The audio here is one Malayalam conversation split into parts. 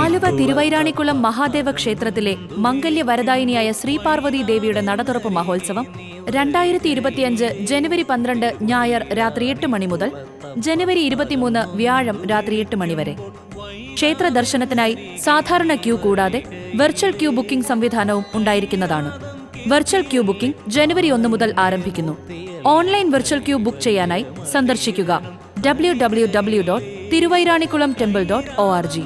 ആലുവ തിരുവൈരാണിക്കുളം മഹാദേവ ക്ഷേത്രത്തിലെ മംഗല്യവരദായിനിയായ ശ്രീപാർവതി ദേവിയുടെ നടതുറപ്പ് മഹോത്സവം 2025 ജനുവരി 12 ഞായർ രാത്രി 8 മണി മുതൽ ജനുവരി 23 വ്യാഴം രാത്രി 8 മണി വരെ. ക്ഷേത്ര ദർശനത്തിനായി സാധാരണ ക്യൂ കൂടാതെ വെർച്വൽ ക്യൂ ബുക്കിംഗ് സംവിധാനവും ഉണ്ടായിരിക്കുന്നതാണ്. വെർച്വൽ ക്യൂ ബുക്കിംഗ് ജനുവരി 1 മുതൽ ആരംഭിക്കുന്നു. ഓൺലൈൻ വെർച്വൽ ക്യൂ ബുക്ക് ചെയ്യാനായി സന്ദർശിക്കുക www.തിരുവൈരാണിക്കുളംടെമ്പിൾ.org.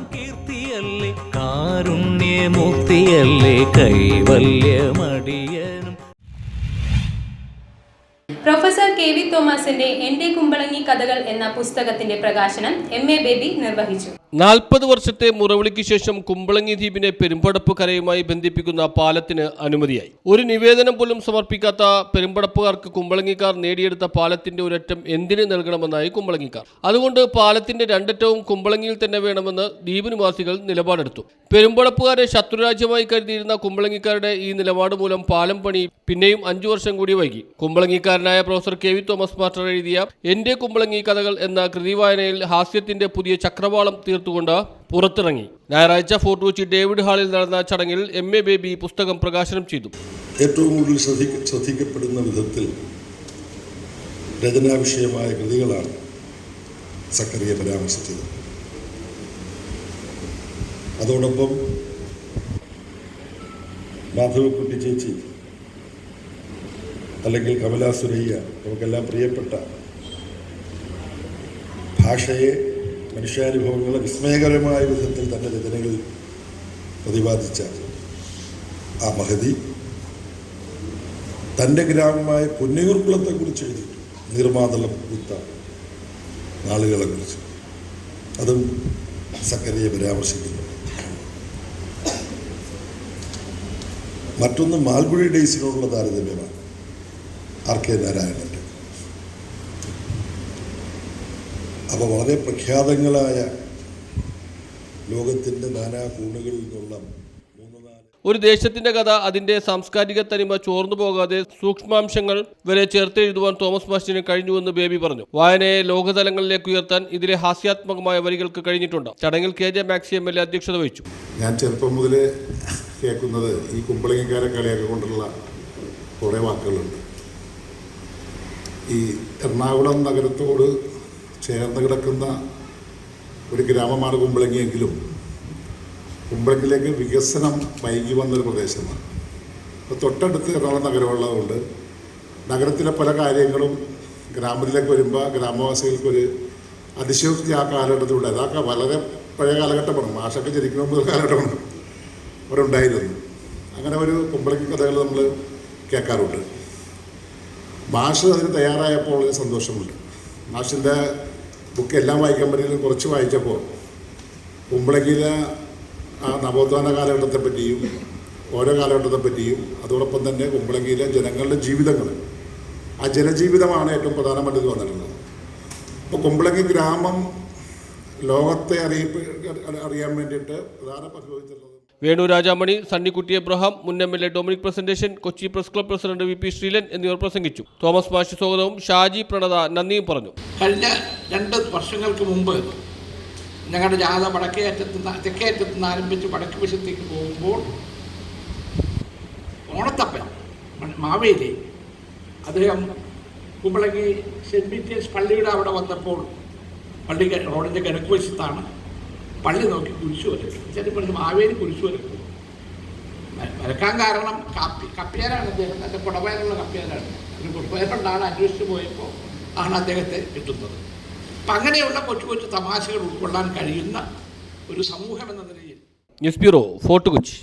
പ്രൊഫസർ കെ.വി. തോമസിന്റെ എന്റെ കുമ്പളങ്ങി കഥകൾ എന്ന പുസ്തകത്തിന്റെ പ്രകാശനം എം.എ. ബേബി നിർവഹിച്ചു. 40 വർഷത്തെ മുറവിളിക്ക് ശേഷം കുമ്പളങ്ങി ദ്വീപിനെ പെരുമ്പടപ്പ് കരയുമായി ബന്ധിപ്പിക്കുന്ന പാലത്തിന് അനുമതിയായി. ഒരു നിവേദനം പോലും സമർപ്പിക്കാത്ത പെരുമ്പടപ്പുകാർക്ക് കുമ്പളങ്ങിക്കാർ നേടിയെടുത്ത പാലത്തിന്റെ ഒരറ്റം എന്തിന് നൽകണമെന്നായി കുമ്പളങ്ങിക്കാർ. അതുകൊണ്ട് പാലത്തിന്റെ രണ്ടറ്റവും കുമ്പളങ്ങിയിൽ തന്നെ വേണമെന്ന് ദ്വീപ് നിവാസികൾ നിലപാടെടുത്തു. പെരുമ്പടപ്പുകാരെ ശത്രുരാജ്യമായി കരുതിയിരുന്ന കുമ്പളങ്ങിക്കാരുടെ ഈ നിലപാട് മൂലം പാലം പണി പിന്നെയും 5 വർഷം കൂടി വൈകി. കുമ്പളങ്ങിക്കാരനായ പ്രൊഫസർ കെ.വി. തോമസ് മാസ്റ്റർ എഴുതിയ എന്റെ കുമ്പളങ്ങി കഥകൾ എന്ന കൃതിവായനയിൽ ഹാസ്യത്തിന്റെ പുതിയ ചക്രവാളം തീർത്തുകൊണ്ട് പുറത്തിറങ്ങി. ഞായറാഴ്ച ഫോർട്ട് കൊച്ചി ഡേവിഡ് ഹാളിൽ നടന്ന ചടങ്ങിൽ എം.എ. ബേബി പുസ്തകം പ്രകാശനം ചെയ്തു. ഏറ്റവും കൂടുതൽ ശ്രദ്ധിക്കപ്പെടുന്ന വിധത്തിൽ രചനാ വിഷയമായ കൃതികളാണ് സക്കറിയ പരാമർശിച്ചത്. അതോടൊപ്പം മാധവക്കുട്ടി ചേച്ചി അല്ലെങ്കിൽ കമലാ സുരയ്യ, നമുക്കെല്ലാം പ്രിയപ്പെട്ട ഭാഷയെ, മനുഷ്യാനുഭവങ്ങളെ വിസ്മയകരമായ വിധത്തിൽ തൻ്റെ രചനകളിൽ പ്രതിപാദിച്ച ആ മഹതി തൻ്റെ ഗ്രാമമായ പൊന്നിയൂർക്കുളത്തെക്കുറിച്ച് എഴുതിയിട്ടു. നീർമാതളം വിത്ത നാളുകളെക്കുറിച്ച് അതും സക്കറിയെ പരാമർശിക്കുന്നു. മറ്റൊന്ന് മാൽഗുഡി ഡേയ്സിനോടുള്ള താരതമ്യമാണ് ആർ.കെ. നാരായണൻ്റെ. അപ്പോൾ വളരെ പ്രഖ്യാതങ്ങളായ ലോകത്തിൻ്റെ നാനാ കോണുകളിൽ നിന്നുള്ള ഒരു ദേശത്തിന്റെ കഥ അതിന്റെ സാംസ്കാരിക തനിമ ചോർന്നു പോകാതെ സൂക്ഷ്മാംശങ്ങൾ വരെ ചേർത്ത് എഴുതുവാൻ തോമസ് മാസ്റ്ററിന് കഴിഞ്ഞുവെന്ന് ബേബി പറഞ്ഞു. വായനയെ ലോകതലങ്ങളിലേക്ക് ഉയർത്താൻ ഇതിലെ ഹാസ്യാത്മകമായ വരികൾക്ക് കഴിഞ്ഞിട്ടുണ്ട്. ചടങ്ങിൽ കെ.ജെ. Maxi MLA. അധ്യക്ഷത വഹിച്ചു. ഞാൻ ചെറുപ്പം മുതലേ കേൾക്കുന്നത് ഈ കുമ്പളങ്ങിക്കാരെ കളിയൊക്കെ കൊണ്ടുള്ള കുറേ വാക്കുകളുണ്ട്. ഈ എറണാകുളം നഗരത്തോട് ചേർന്ന് കിടക്കുന്ന ഒരു ഗ്രാമമാണ് കുമ്പളങ്ങിയെങ്കിലും കുമ്പളങ്ങിലേക്ക് വികസനം വൈകി വന്നൊരു പ്രദേശമാണ്. അപ്പോൾ തൊട്ടടുത്ത് എറണാകുളം നഗരമുള്ളതുകൊണ്ട് നഗരത്തിലെ പല കാര്യങ്ങളും ഗ്രാമത്തിലേക്ക് വരുമ്പോൾ ഗ്രാമവാസികൾക്കൊരു അതിശയോക്തി ആ കാലഘട്ടത്തിലൂടെ അതൊക്കെ വളരെ പഴയ കാലഘട്ടമാണ്. മാഷൊക്കെ ജനിക്കുന്ന മുതൽ കാലഘട്ടമാണ് അവിടെ ഉണ്ടായിരുന്നു. അങ്ങനെ ഒരു കുമ്പളങ്ങി കഥകൾ നമ്മൾ കേൾക്കാറുണ്ട്. മാഷ് അതിന് തയ്യാറായപ്പോൾ വളരെ സന്തോഷമുണ്ട്. മാഷിൻ്റെ ബുക്ക് എല്ലാം വായിക്കാൻ പറ്റിയാലും കുറച്ച് വായിച്ചപ്പോൾ കുമ്പളങ്ങിയിലെ ആ നവോത്ഥാന കാലഘട്ടത്തെപ്പറ്റിയും ഓരോ കാലഘട്ടത്തെപ്പറ്റിയും അതോടൊപ്പം തന്നെ കുമ്പളങ്ങിയിലെ ജനങ്ങളുടെ ജീവിതങ്ങൾ, ആ ജനജീവിതമാണ് ഏറ്റവും പ്രധാനമായിട്ട് വന്നിട്ടുള്ളത്. അപ്പോൾ കുമ്പളങ്ങി ഗ്രാമം ലോകത്തെ അറിയാൻ വേണ്ടിയിട്ട് പ്രധാന പങ്ക് വഹിച്ചിട്ടുള്ളത്. വേണു രാജാമണി, സണ്ണിക്കുട്ടി എബ്രഹാം, മുൻ MLA. Dominic presentation, Kochi press club president VP. Sreelan എന്നിവർ പ്രസംഗിച്ചു. തോമസ് മാഷ് സ്വാഗതവും ഷാജി പ്രണത നന്ദിയും പറഞ്ഞു. കഴിഞ്ഞ 2 വർഷങ്ങൾക്ക് മുമ്പ് ഞങ്ങളുടെ ജാഥ തെക്കേയറ്റത്തുനിന്ന് ആരംഭിച്ച് വടക്ക് വശത്തേക്ക് പോകുമ്പോൾ ഓണത്തപ്പൻ മാവേലി അദ്ദേഹം കുമ്പളങ്ങി സെൻറ്റ് പീറ്റേഴ്സ് പള്ളിയുടെ അവിടെ വന്നപ്പോൾ പള്ളി റോഡിൻ്റെ കിഴക്ക് വശത്താണ് പള്ളി നോക്കി കുരിശു വരയ്ക്കും. ചിലപ്പോൾ മാവേലി കുരിശു വരയ്ക്കും. വരക്കാൻ കാരണം കപ്പ്യാരാണ് അദ്ദേഹം. എൻ്റെ കുടവയറുള്ള കപ്പ്യാരാണ്. ഒരു കുടവയറുണ്ടാണ് അന്വേഷിച്ച് പോയപ്പോൾ ആണ് അദ്ദേഹത്തെ കിട്ടുന്നത്. അപ്പം അങ്ങനെയുള്ള കൊച്ചു കൊച്ചു തമാശകൾ ഉൾക്കൊള്ളാൻ കഴിയുന്ന ഒരു സമൂഹം എന്ന നിലയിൽ. News bureau, fort Kochi.